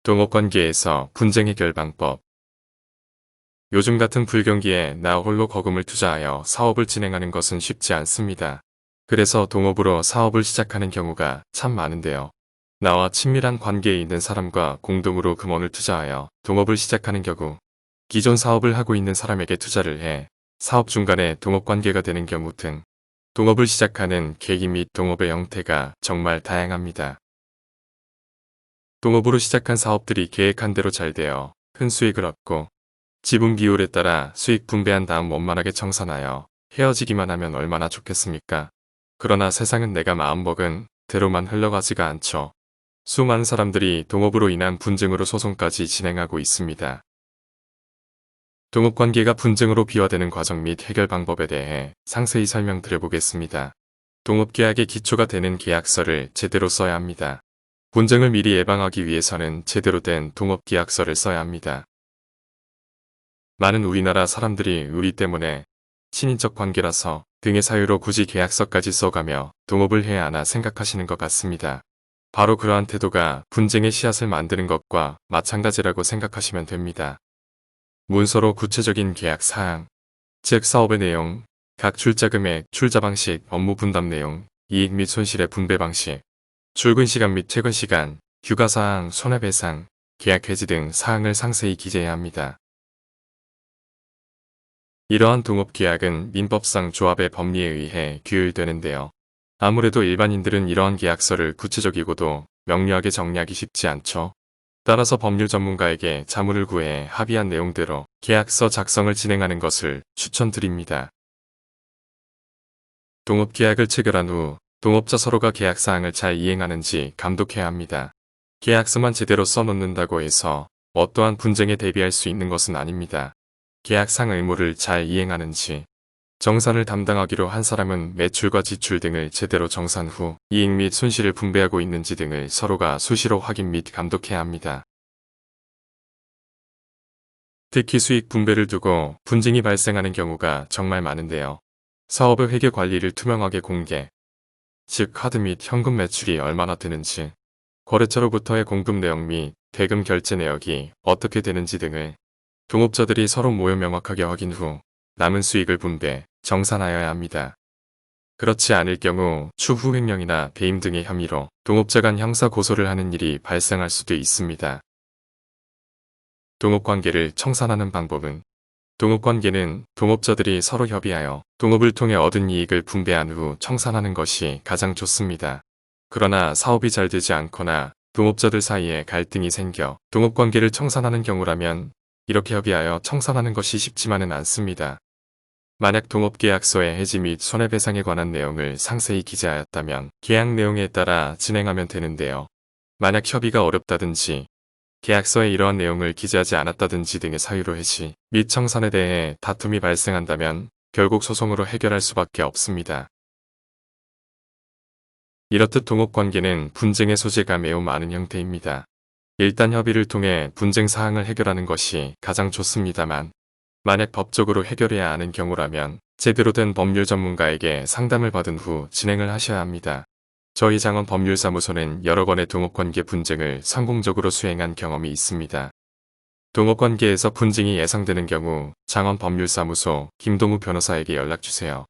동업관계에서 분쟁 해결 방법. 요즘 같은 불경기에 나 홀로 거금을 투자하여 사업을 진행하는 것은 쉽지 않습니다. 그래서 동업으로 사업을 시작하는 경우가 참 많은데요. 나와 친밀한 관계에 있는 사람과 공동으로 금원을 투자하여 동업을 시작하는 경우, 기존 사업을 하고 있는 사람에게 투자를 해 사업 중간에 동업관계가 되는 경우 등 동업을 시작하는 계기 및 동업의 형태가 정말 다양합니다. 동업으로 시작한 사업들이 계획한 대로 잘 되어 큰 수익을 얻고 지분 비율에 따라 수익 분배한 다음 원만하게 청산하여 헤어지기만 하면 얼마나 좋겠습니까? 그러나 세상은 내가 마음먹은 대로만 흘러가지가 않죠. 수많은 사람들이 동업으로 인한 분쟁으로 소송까지 진행하고 있습니다. 동업관계가 분쟁으로 비화되는 과정 및 해결 방법에 대해 상세히 설명드려보겠습니다. 동업계약의 기초가 되는 계약서를 제대로 써야 합니다. 분쟁을 미리 예방하기 위해서는 제대로 된 동업계약서를 써야 합니다. 많은 우리나라 사람들이 우리 때문에 친인척 관계라서 등의 사유로 굳이 계약서까지 써가며 동업을 해야 하나 생각하시는 것 같습니다. 바로 그러한 태도가 분쟁의 씨앗을 만드는 것과 마찬가지라고 생각하시면 됩니다. 문서로 구체적인 계약 사항, 즉 사업의 내용, 각 출자 금액, 출자 방식, 업무 분담 내용, 이익 및 손실의 분배 방식, 출근 시간 및 퇴근 시간, 휴가 사항, 손해배상, 계약 해지 등 사항을 상세히 기재해야 합니다. 이러한 동업계약은 민법상 조합의 법리에 의해 규율되는데요. 아무래도 일반인들은 이러한 계약서를 구체적이고도 명료하게 정리하기 쉽지 않죠. 따라서 법률 전문가에게 자문을 구해 합의한 내용대로 계약서 작성을 진행하는 것을 추천드립니다. 동업계약을 체결한 후 동업자 서로가 계약사항을 잘 이행하는지 감독해야 합니다. 계약서만 제대로 써놓는다고 해서 어떠한 분쟁에 대비할 수 있는 것은 아닙니다. 계약상 의무를 잘 이행하는지, 정산을 담당하기로 한 사람은 매출과 지출 등을 제대로 정산 후 이익 및 손실을 분배하고 있는지 등을 서로가 수시로 확인 및 감독해야 합니다. 특히 수익 분배를 두고 분쟁이 발생하는 경우가 정말 많은데요. 사업의 회계 관리를 투명하게 공개, 즉 카드 및 현금 매출이 얼마나 되는지, 거래처로부터의 공급 내역 및 대금 결제 내역이 어떻게 되는지 등을 동업자들이 서로 모여 명확하게 확인 후 남은 수익을 분배, 정산하여야 합니다. 그렇지 않을 경우 추후 횡령이나 배임 등의 혐의로 동업자 간 형사 고소를 하는 일이 발생할 수도 있습니다. 동업관계를 청산하는 방법은, 동업관계는 동업자들이 서로 협의하여 동업을 통해 얻은 이익을 분배한 후 청산하는 것이 가장 좋습니다. 그러나 사업이 잘 되지 않거나 동업자들 사이에 갈등이 생겨 동업관계를 청산하는 경우라면 이렇게 협의하여 청산하는 것이 쉽지만은 않습니다. 만약 동업계약서의 해지 및 손해배상에 관한 내용을 상세히 기재하였다면 계약 내용에 따라 진행하면 되는데요. 만약 협의가 어렵다든지 계약서에 이러한 내용을 기재하지 않았다든지 등의 사유로 해지 및 청산에 대해 다툼이 발생한다면 결국 소송으로 해결할 수밖에 없습니다. 이렇듯 동업관계는 분쟁의 소재가 매우 많은 형태입니다. 일단 협의를 통해 분쟁 사항을 해결하는 것이 가장 좋습니다만, 만약 법적으로 해결해야 하는 경우라면 제대로 된 법률 전문가에게 상담을 받은 후 진행을 하셔야 합니다. 저희 장원 법률사무소는 여러 건의 동업관계 분쟁을 성공적으로 수행한 경험이 있습니다. 동업관계에서 분쟁이 예상되는 경우 장원 법률사무소 김동우 변호사에게 연락주세요.